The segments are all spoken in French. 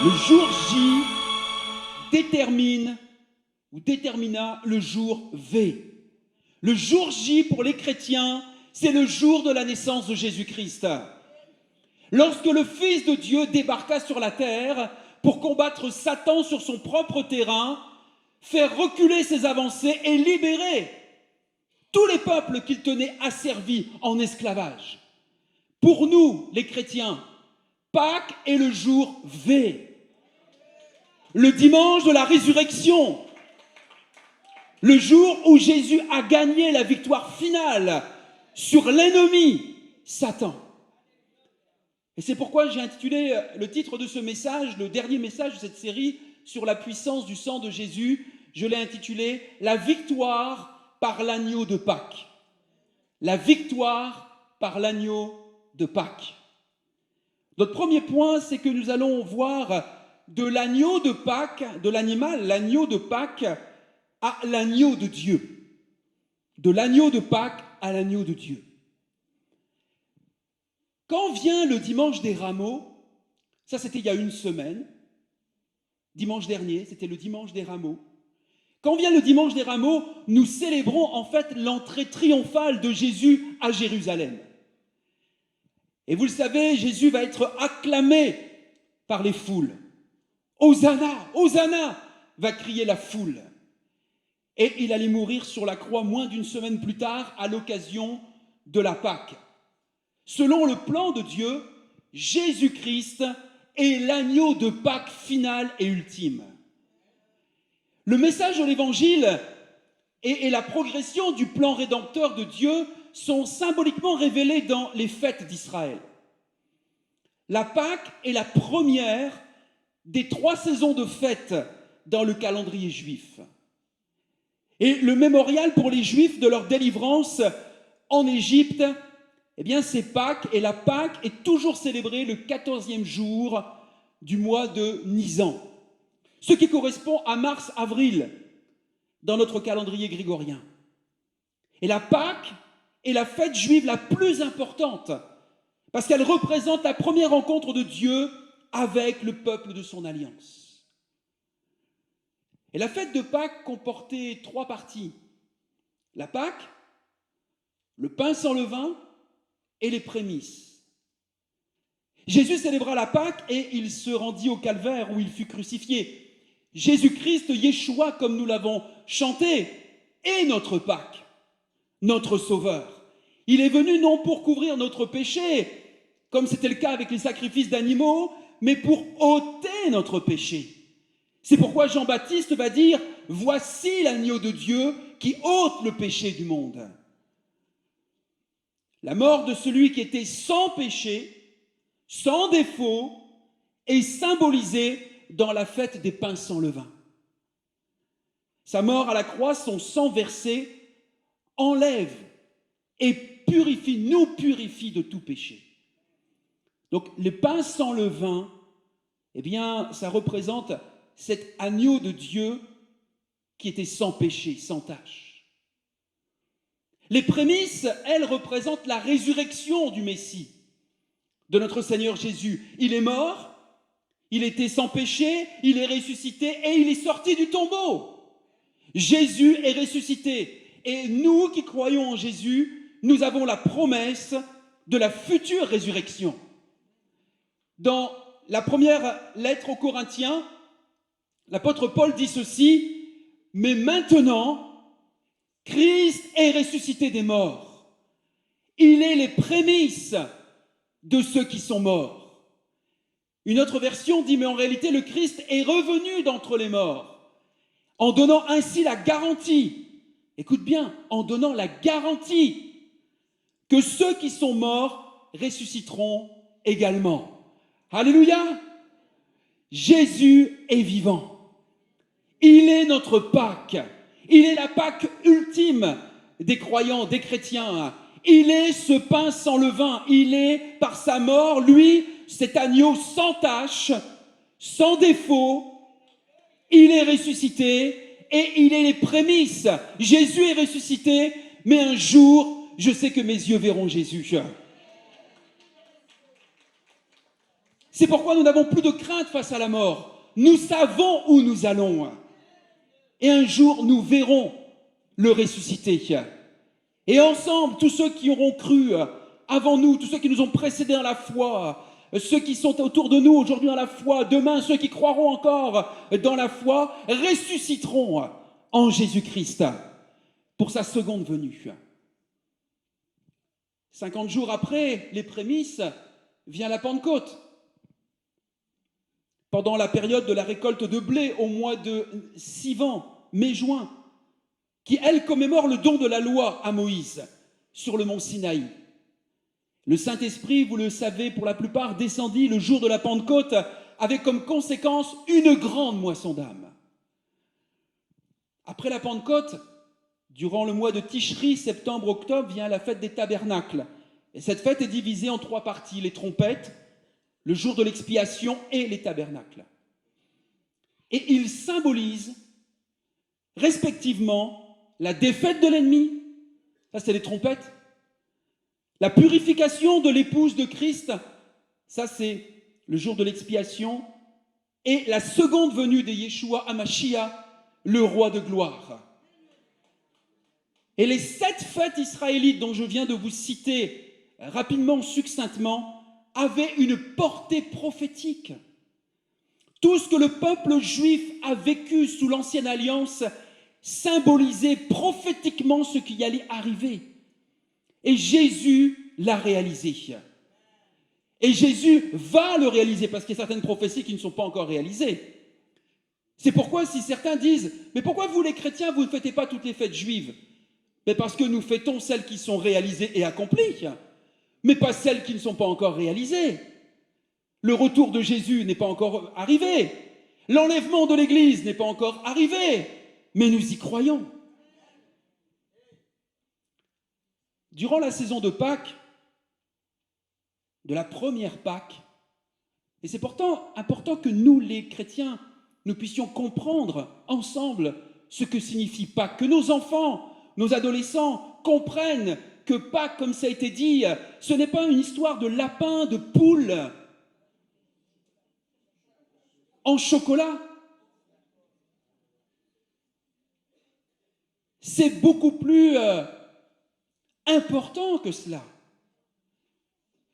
Le jour J détermina le jour V. Le jour J pour les chrétiens, c'est le jour de la naissance de Jésus-Christ. Lorsque le Fils de Dieu débarqua sur la terre pour combattre Satan sur son propre terrain, faire reculer ses avancées et libérer tous les peuples qu'il tenait asservis en esclavage. Pour nous, les chrétiens, Pâques est le jour V. Le dimanche de la résurrection, le jour où Jésus a gagné la victoire finale sur l'ennemi, Satan. Et c'est pourquoi j'ai intitulé le titre de ce message, le dernier message de cette série sur la puissance du sang de Jésus, je l'ai intitulé « La victoire par l'agneau de Pâques ». La victoire par l'agneau de Pâques. Notre premier point, c'est que nous allons voir de l'agneau de Pâques, de l'animal, l'agneau de Pâques, à l'agneau de Dieu. De l'agneau de Pâques à l'agneau de Dieu. Quand vient le dimanche des rameaux, ça c'était il y a une semaine, dimanche dernier, c'était le dimanche des rameaux. Quand vient le dimanche des rameaux, nous célébrons en fait l'entrée triomphale de Jésus à Jérusalem. Et vous le savez, Jésus va être acclamé par les foules. Hosanna, Hosanna, va crier la foule. Et il allait mourir sur la croix moins d'une semaine plus tard à l'occasion de la Pâque. Selon le plan de Dieu, Jésus-Christ est l'agneau de Pâques final et ultime. Le message de l'Évangile et la progression du plan rédempteur de Dieu sont symboliquement révélés dans les fêtes d'Israël. La Pâque est la première des 3 saisons de fêtes dans le calendrier juif. Et le mémorial pour les Juifs de leur délivrance en Égypte, eh bien c'est Pâques, et la Pâque est toujours célébrée le 14e jour du mois de Nisan, ce qui correspond à mars-avril dans notre calendrier grégorien. Et la Pâque est la fête juive la plus importante, parce qu'elle représente la première rencontre de Dieu avec le peuple de son alliance. Et la fête de Pâques comportait 3 parties. La Pâque, le pain sans levain et les prémices. Jésus célébra la Pâque et il se rendit au calvaire où il fut crucifié. Jésus-Christ, Yeshua, comme nous l'avons chanté, est notre Pâque, notre Sauveur. Il est venu non pour couvrir notre péché, comme c'était le cas avec les sacrifices d'animaux, mais pour ôter notre péché. C'est pourquoi Jean-Baptiste va dire « Voici l'agneau de Dieu qui ôte le péché du monde ». La mort de celui qui était sans péché, sans défaut, est symbolisée dans la fête des pains sans levain. Sa mort à la croix, son sang versé, enlève et purifie, nous purifie de tout péché. Donc les pains sans levain, eh bien, ça représente cet agneau de Dieu qui était sans péché, sans tache. Les prémices, elles, représentent la résurrection du Messie, de notre Seigneur Jésus. Il est mort, il était sans péché, il est ressuscité et il est sorti du tombeau. Jésus est ressuscité. Et nous qui croyons en Jésus, nous avons la promesse de la future résurrection. Dans la première lettre aux Corinthiens, l'apôtre Paul dit ceci, « Mais maintenant, Christ est ressuscité des morts. Il est les prémices de ceux qui sont morts. » Une autre version dit, mais en réalité, le Christ est revenu d'entre les morts, en donnant ainsi la garantie, écoute bien, en donnant la garantie que ceux qui sont morts ressusciteront également. Alléluia! Jésus est vivant. Il est notre Pâque. Il est la Pâque ultime des croyants, des chrétiens. Il est ce pain sans levain. Il est, par sa mort, lui, cet agneau sans tache, sans défaut. Il est ressuscité et il est les prémices. Jésus est ressuscité, mais un jour, je sais que mes yeux verront Jésus. C'est pourquoi nous n'avons plus de crainte face à la mort. Nous savons où nous allons. Et un jour, nous verrons le ressuscité. Et ensemble, tous ceux qui auront cru avant nous, tous ceux qui nous ont précédés dans la foi, ceux qui sont autour de nous aujourd'hui dans la foi, demain, ceux qui croiront encore dans la foi, ressusciteront en Jésus-Christ pour sa seconde venue. 50 jours après les prémices, vient la Pentecôte. Pendant la période de la récolte de blé au mois de Sivan, mai-juin, qui, elle, commémore le don de la loi à Moïse sur le mont Sinaï. Le Saint-Esprit, vous le savez pour la plupart, descendit le jour de la Pentecôte avec comme conséquence une grande moisson d'âmes. Après la Pentecôte, durant le mois de Tishri, septembre-octobre, vient la fête des tabernacles. Et cette fête est divisée en 3 parties, les trompettes, le jour de l'expiation et les tabernacles. Et ils symbolisent respectivement la défaite de l'ennemi, ça c'est les trompettes, la purification de l'épouse de Christ, ça c'est le jour de l'expiation, et la seconde venue de Yeshua HaMashiach, le roi de gloire. Et les 7 fêtes israélites dont je viens de vous citer rapidement, succinctement, avaient une portée prophétique. Tout ce que le peuple juif a vécu sous l'ancienne alliance symbolisait prophétiquement ce qui allait arriver. Et Jésus l'a réalisé. Et Jésus va le réaliser, parce qu'il y a certaines prophéties qui ne sont pas encore réalisées. C'est pourquoi si certains disent « Mais pourquoi vous les chrétiens, vous ne fêtez pas toutes les fêtes juives ?» Mais parce que nous fêtons celles qui sont réalisées et accomplies, mais pas celles qui ne sont pas encore réalisées. Le retour de Jésus n'est pas encore arrivé. L'enlèvement de l'Église n'est pas encore arrivé. Mais nous y croyons. Durant la saison de Pâques, de la première Pâques, et c'est pourtant important que nous, les chrétiens, nous puissions comprendre ensemble ce que signifie Pâques, que nos enfants, nos adolescents comprennent que Pâques, comme ça a été dit, ce n'est pas une histoire de lapin, de poule en chocolat. C'est beaucoup plus important que cela.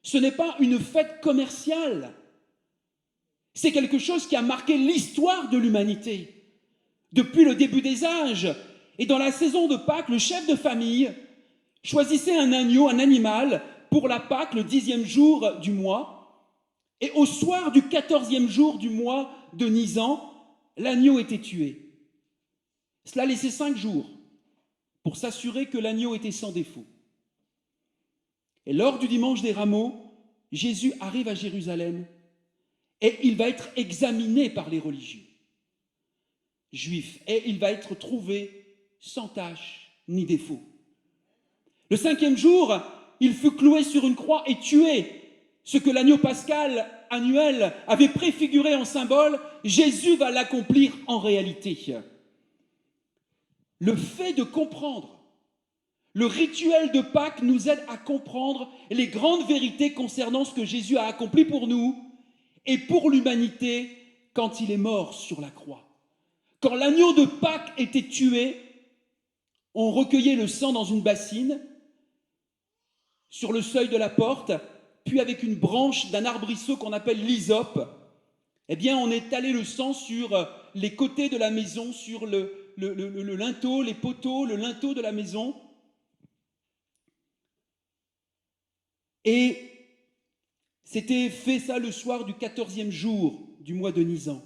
Ce n'est pas une fête commerciale. C'est quelque chose qui a marqué l'histoire de l'humanité depuis le début des âges. Et dans la saison de Pâques, le chef de famille choisissait un agneau, un animal, pour la Pâques, le 10e jour du mois. Et au soir du 14e jour du mois de Nisan, l'agneau était tué. Cela laissait 5 jours pour s'assurer que l'agneau était sans défaut. Et lors du dimanche des Rameaux, Jésus arrive à Jérusalem et il va être examiné par les religieux juifs et il va être trouvé sans tache ni défaut. Le 5e jour, il fut cloué sur une croix et tué. Ce que l'agneau pascal annuel avait préfiguré en symbole, Jésus va l'accomplir en réalité. Le fait de comprendre le rituel de Pâques nous aide à comprendre les grandes vérités concernant ce que Jésus a accompli pour nous et pour l'humanité quand il est mort sur la croix. Quand l'agneau de Pâques était tué, on recueillait le sang dans une bassine sur le seuil de la porte, puis avec une branche d'un arbrisseau qu'on appelle l'hysope, eh bien on étalait le sang sur les côtés de la maison, sur le linteau, les poteaux, le linteau de la maison. Et c'était fait ça le soir du 14e jour du mois de Nisan.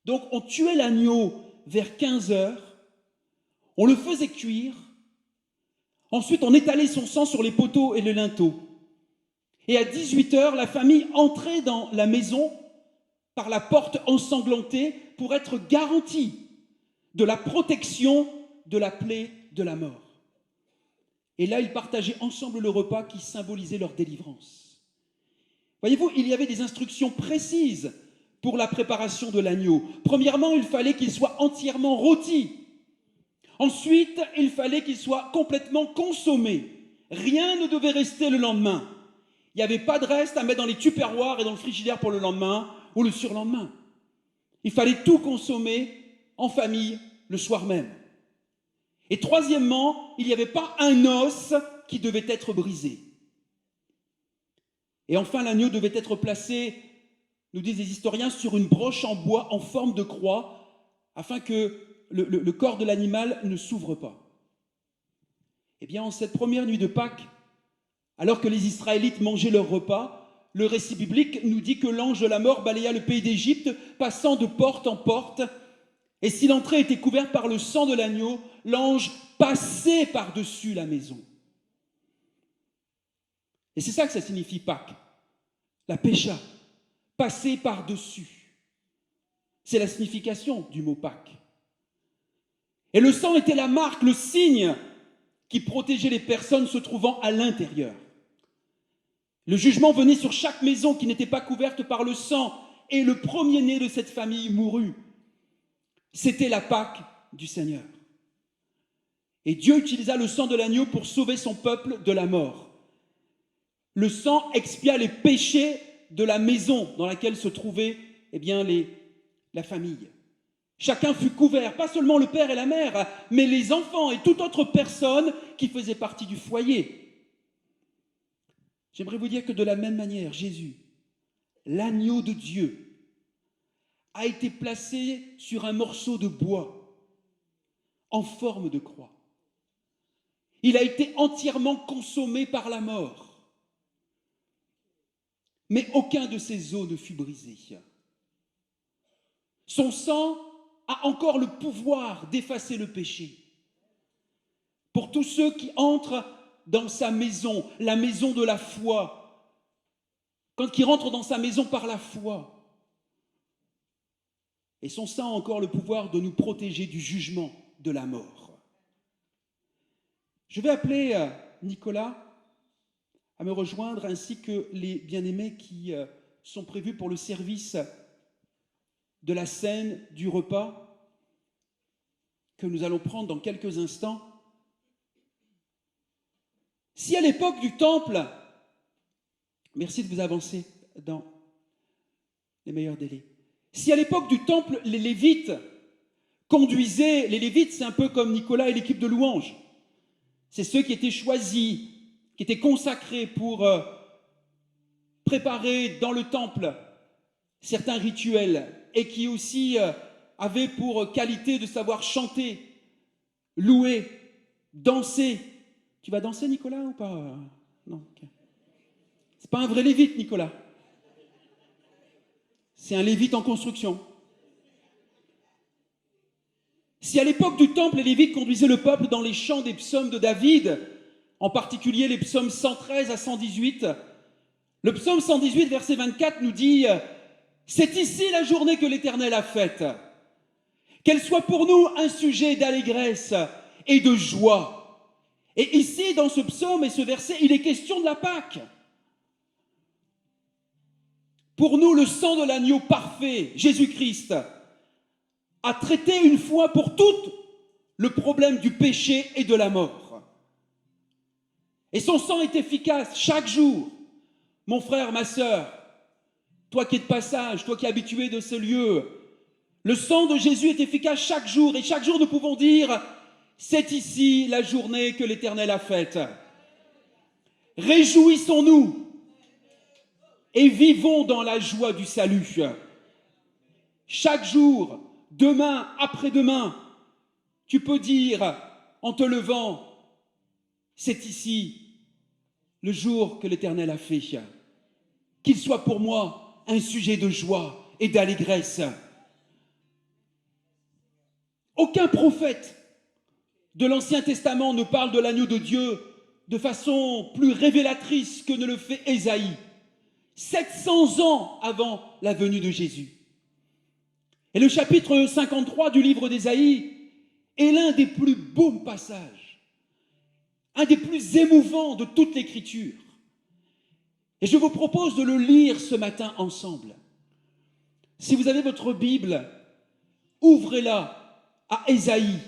Donc on tuait l'agneau vers 15 heures, on le faisait cuire, ensuite on étalait son sang sur les poteaux et le linteau. Et à 18 heures, la famille entrait dans la maison par la porte ensanglantée pour être garantie de la protection de la plaie de la mort. Et là, ils partageaient ensemble le repas qui symbolisait leur délivrance. Voyez-vous, il y avait des instructions précises pour la préparation de l'agneau. Premièrement, il fallait qu'il soit entièrement rôti. Ensuite, il fallait qu'il soit complètement consommé. Rien ne devait rester le lendemain. Il n'y avait pas de reste à mettre dans les tupperwares et dans le frigidaire pour le lendemain ou le surlendemain. Il fallait tout consommer en famille le soir même. Et troisièmement, il n'y avait pas un os qui devait être brisé. Et enfin, l'agneau devait être placé, nous disent les historiens, sur une broche en bois en forme de croix, afin que le corps de l'animal ne s'ouvre pas. Eh bien, en cette première nuit de Pâques, alors que les Israélites mangeaient leur repas, le récit biblique nous dit que l'ange de la mort balaya le pays d'Égypte, passant de porte en porte, et si l'entrée était couverte par le sang de l'agneau, l'ange passait par-dessus la maison. Et c'est ça que ça signifie Pâques, la pécha, passer par-dessus. C'est la signification du mot Pâques. Et le sang était la marque, le signe qui protégeait les personnes se trouvant à l'intérieur. Le jugement venait sur chaque maison qui n'était pas couverte par le sang, et le premier-né de cette famille mourut. C'était la Pâque du Seigneur. Et Dieu utilisa le sang de l'agneau pour sauver son peuple de la mort. Le sang expia les péchés de la maison dans laquelle se trouvait la famille. Chacun fut couvert, pas seulement le père et la mère, mais les enfants et toute autre personne qui faisait partie du foyer. J'aimerais vous dire que de la même manière, Jésus, l'agneau de Dieu, a été placé sur un morceau de bois en forme de croix. Il a été entièrement consommé par la mort. Mais aucun de ses os ne fut brisé. Son sang a encore le pouvoir d'effacer le péché. Pour tous ceux qui entrent dans sa maison, la maison de la foi, quand ils rentrent dans sa maison par la foi, et son sang a encore le pouvoir de nous protéger du jugement de la mort. Je vais appeler Nicolas à me rejoindre, ainsi que les bien-aimés qui sont prévus pour le service de la scène du repas que nous allons prendre dans quelques instants. Si à l'époque du temple, merci de vous avancer dans les meilleurs délais, si à l'époque du temple, les Lévites conduisaient, les Lévites c'est un peu comme Nicolas et l'équipe de louanges, c'est ceux qui étaient choisis, qui étaient consacrés pour préparer dans le temple certains rituels et qui aussi avaient pour qualité de savoir chanter, louer, danser. Tu vas danser, Nicolas, ou pas? Non. Okay. C'est pas un vrai lévite, Nicolas. C'est un lévite en construction. Si à l'époque du temple, les lévites conduisaient le peuple dans les chants des psaumes de David, en particulier les psaumes 113 à 118, le psaume 118, verset 24, nous dit « C'est ici la journée que l'Éternel a faite. Qu'elle soit pour nous un sujet d'allégresse et de joie. » Et ici, dans ce psaume et ce verset, il est question de la Pâque. Pour nous, le sang de l'agneau parfait, Jésus-Christ, a traité une fois pour toutes le problème du péché et de la mort. Et son sang est efficace chaque jour. Mon frère, ma sœur, toi qui es de passage, toi qui es habitué de ce lieu, le sang de Jésus est efficace chaque jour, et chaque jour nous pouvons dire « C'est ici la journée que l'Éternel a faite. » Réjouissons-nous et vivons dans la joie du salut. Chaque jour, demain, après-demain, tu peux dire en te levant « C'est ici le jour que l'Éternel a fait. » Qu'il soit pour moi un sujet de joie et d'allégresse. Aucun prophète de l'Ancien Testament ne parle de l'agneau de Dieu de façon plus révélatrice que ne le fait Ésaïe, 700 ans avant la venue de Jésus. Et le chapitre 53 du livre d'Ésaïe est l'un des plus beaux passages, un des plus émouvants de toute l'Écriture. Et je vous propose de le lire ce matin ensemble. Si vous avez votre Bible, ouvrez-la à Ésaïe,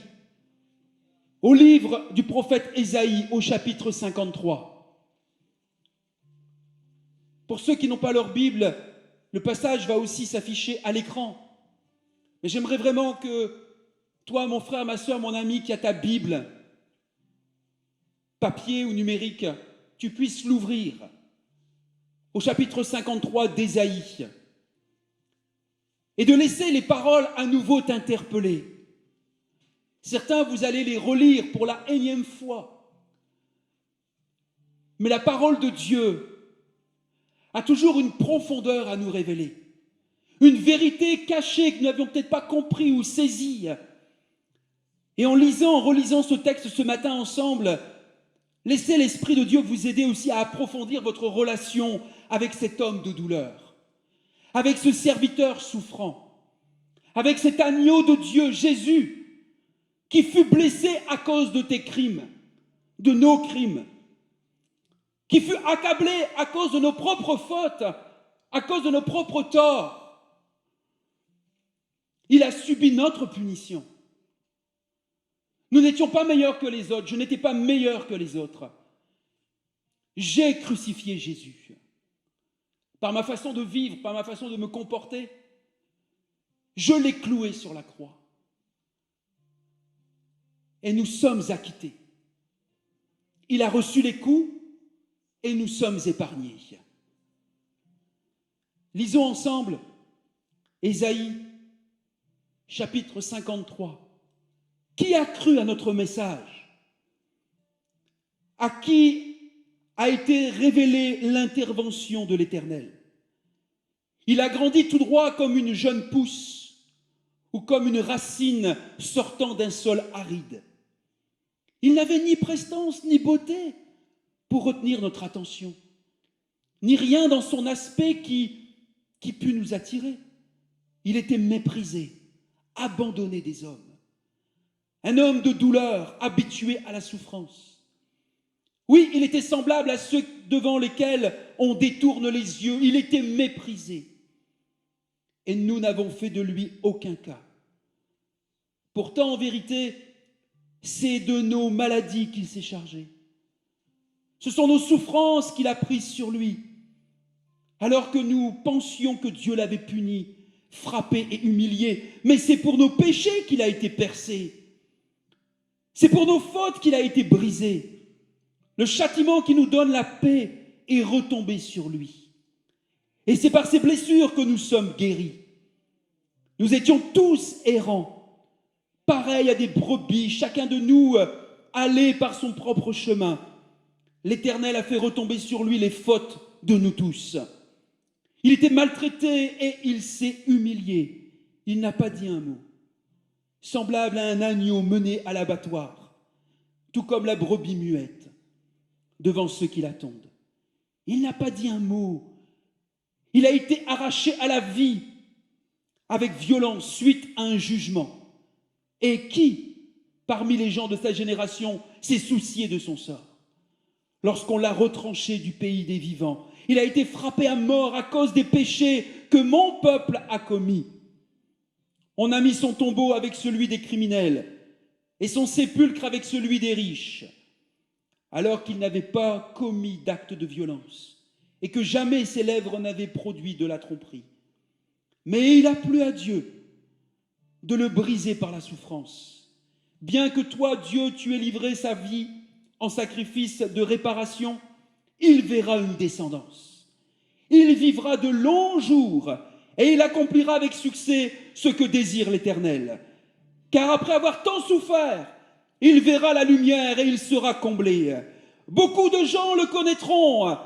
au livre du prophète Ésaïe, au chapitre 53. Pour ceux qui n'ont pas leur Bible, le passage va aussi s'afficher à l'écran. Mais j'aimerais vraiment que toi, mon frère, ma soeur, mon ami, qui a ta Bible, papier ou numérique, tu puisses l'ouvrir au chapitre 53 d'Ésaïe et de laisser les paroles à nouveau t'interpeller. Certains, vous allez les relire pour la énième fois. Mais la parole de Dieu a toujours une profondeur à nous révéler, une vérité cachée que nous n'avions peut-être pas compris ou saisie. Et en relisant ce texte ce matin ensemble, laissez l'Esprit de Dieu vous aider aussi à approfondir votre relation avec cet homme de douleur, avec ce serviteur souffrant, avec cet agneau de Dieu, Jésus, qui fut blessé à cause de tes crimes, de nos crimes, qui fut accablé à cause de nos propres fautes, à cause de nos propres torts. Il a subi notre punition. Nous n'étions pas meilleurs que les autres, je n'étais pas meilleur que les autres. J'ai crucifié Jésus. Par ma façon de vivre, par ma façon de me comporter, je l'ai cloué sur la croix. Et nous sommes acquittés. Il a reçu les coups et nous sommes épargnés. Lisons ensemble Ésaïe, chapitre 53. Qui a cru à notre message? À qui a été révélée l'intervention de l'Éternel? Il a grandi tout droit comme une jeune pousse ou comme une racine sortant d'un sol aride. Il n'avait ni prestance ni beauté pour retenir notre attention, ni rien dans son aspect qui pût nous attirer. Il était méprisé, abandonné des hommes. Un homme de douleur, habitué à la souffrance. Oui, il était semblable à ceux devant lesquels on détourne les yeux. Il était méprisé. Et nous n'avons fait de lui aucun cas. Pourtant, en vérité, c'est de nos maladies qu'il s'est chargé. Ce sont nos souffrances qu'il a prises sur lui, alors que nous pensions que Dieu l'avait puni, frappé et humilié. Mais c'est pour nos péchés qu'il a été percé. C'est pour nos fautes qu'il a été brisé. Le châtiment qui nous donne la paix est retombé sur lui. Et c'est par ses blessures que nous sommes guéris. Nous étions tous errants, pareils à des brebis, chacun de nous allait par son propre chemin. L'Éternel a fait retomber sur lui les fautes de nous tous. Il était maltraité et il s'est humilié. Il n'a pas dit un mot. Semblable à un agneau mené à l'abattoir, tout comme la brebis muette, devant ceux qui l'attendent. Il n'a pas dit un mot. Il a été arraché à la vie avec violence suite à un jugement. Et qui, parmi les gens de sa génération, s'est soucié de son sort? Lorsqu'on l'a retranché du pays des vivants, il a été frappé à mort à cause des péchés que mon peuple a commis. On a mis son tombeau avec celui des criminels et son sépulcre avec celui des riches, alors qu'il n'avait pas commis d'acte de violence et que jamais ses lèvres n'avaient produit de la tromperie. Mais il a plu à Dieu de le briser par la souffrance. Bien que toi, Dieu, tu aies livré sa vie en sacrifice de réparation, il verra une descendance. Il vivra de longs jours et il accomplira avec succès ce que désire l'Éternel. Car après avoir tant souffert, il verra la lumière et il sera comblé. Beaucoup de gens le connaîtront.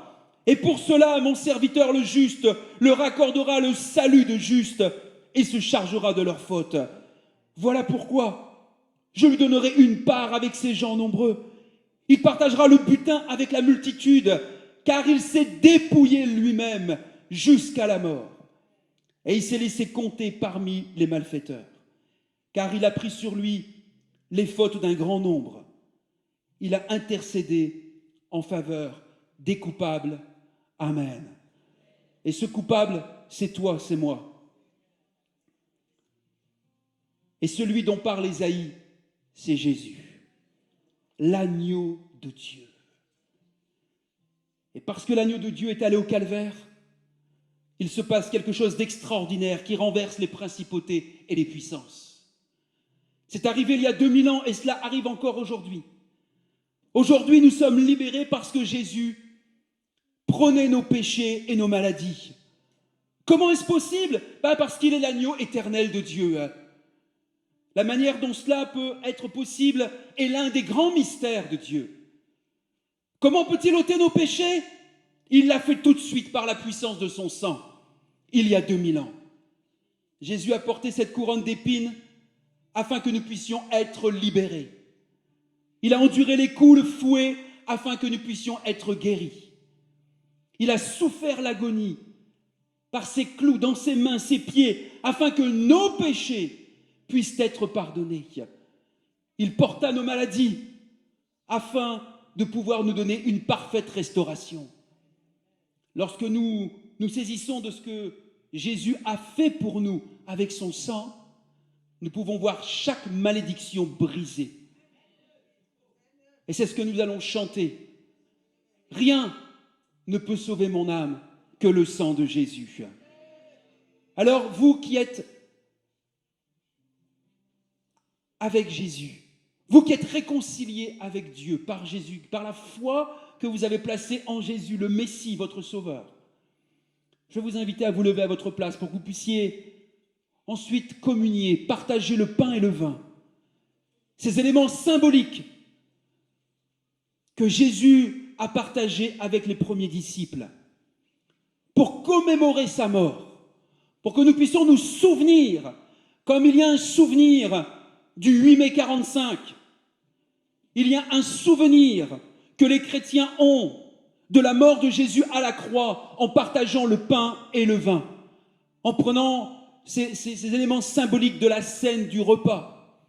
Et pour cela, mon serviteur le juste leur accordera le salut de juste et se chargera de leurs fautes. Voilà pourquoi je lui donnerai une part avec ces gens nombreux. Il partagera le butin avec la multitude, car il s'est dépouillé lui-même jusqu'à la mort. Et il s'est laissé compter parmi les malfaiteurs, car il a pris sur lui les fautes d'un grand nombre. Il a intercédé en faveur des coupables. Amen. Et ce coupable, c'est toi, c'est moi. Et celui dont parle Ésaïe, c'est Jésus, l'agneau de Dieu. Et parce que l'agneau de Dieu est allé au calvaire, il se passe quelque chose d'extraordinaire qui renverse les principautés et les puissances. C'est arrivé il y a 2000 ans et cela arrive encore aujourd'hui. Aujourd'hui, nous sommes libérés parce que Jésus prenait nos péchés et nos maladies. Comment est-ce possible? Parce qu'il est l'agneau éternel de Dieu. La manière dont cela peut être possible est l'un des grands mystères de Dieu. Comment peut-il ôter nos péchés? Il l'a fait tout de suite par la puissance de son sang, il y a 2000 ans. Jésus a porté cette couronne d'épines afin que nous puissions être libérés. Il a enduré les coups, le fouet, afin que nous puissions être guéris. Il a souffert l'agonie par ses clous dans ses mains, ses pieds, afin que nos péchés puissent être pardonnés. Il porta nos maladies afin de pouvoir nous donner une parfaite restauration. Lorsque nous nous saisissons de ce que Jésus a fait pour nous avec son sang, nous pouvons voir chaque malédiction brisée. Et c'est ce que nous allons chanter. Rien ne peut sauver mon âme que le sang de Jésus. Alors vous qui êtes avec Jésus, vous qui êtes réconciliés avec Dieu par Jésus, par la foi que vous avez placée en Jésus, le Messie, votre Sauveur, je vais vous inviter à vous lever à votre place pour que vous puissiez ensuite communier, partager le pain et le vin. Ces éléments symboliques que Jésus a partagés avec les premiers disciples pour commémorer sa mort, pour que nous puissions nous souvenir, comme il y a un souvenir du 8 mai 45, il y a un souvenir que les chrétiens ont de la mort de Jésus à la croix en partageant le pain et le vin, en prenant ces éléments symboliques de la scène du repas.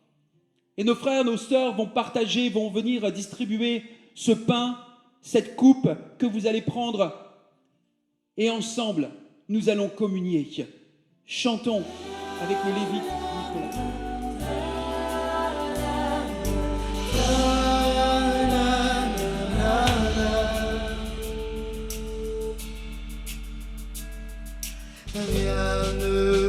Et nos frères, nos sœurs vont partager, vont venir distribuer ce pain, cette coupe que vous allez prendre. Et ensemble, nous allons communier. Chantons avec le Lévite Nicolas. Rien ne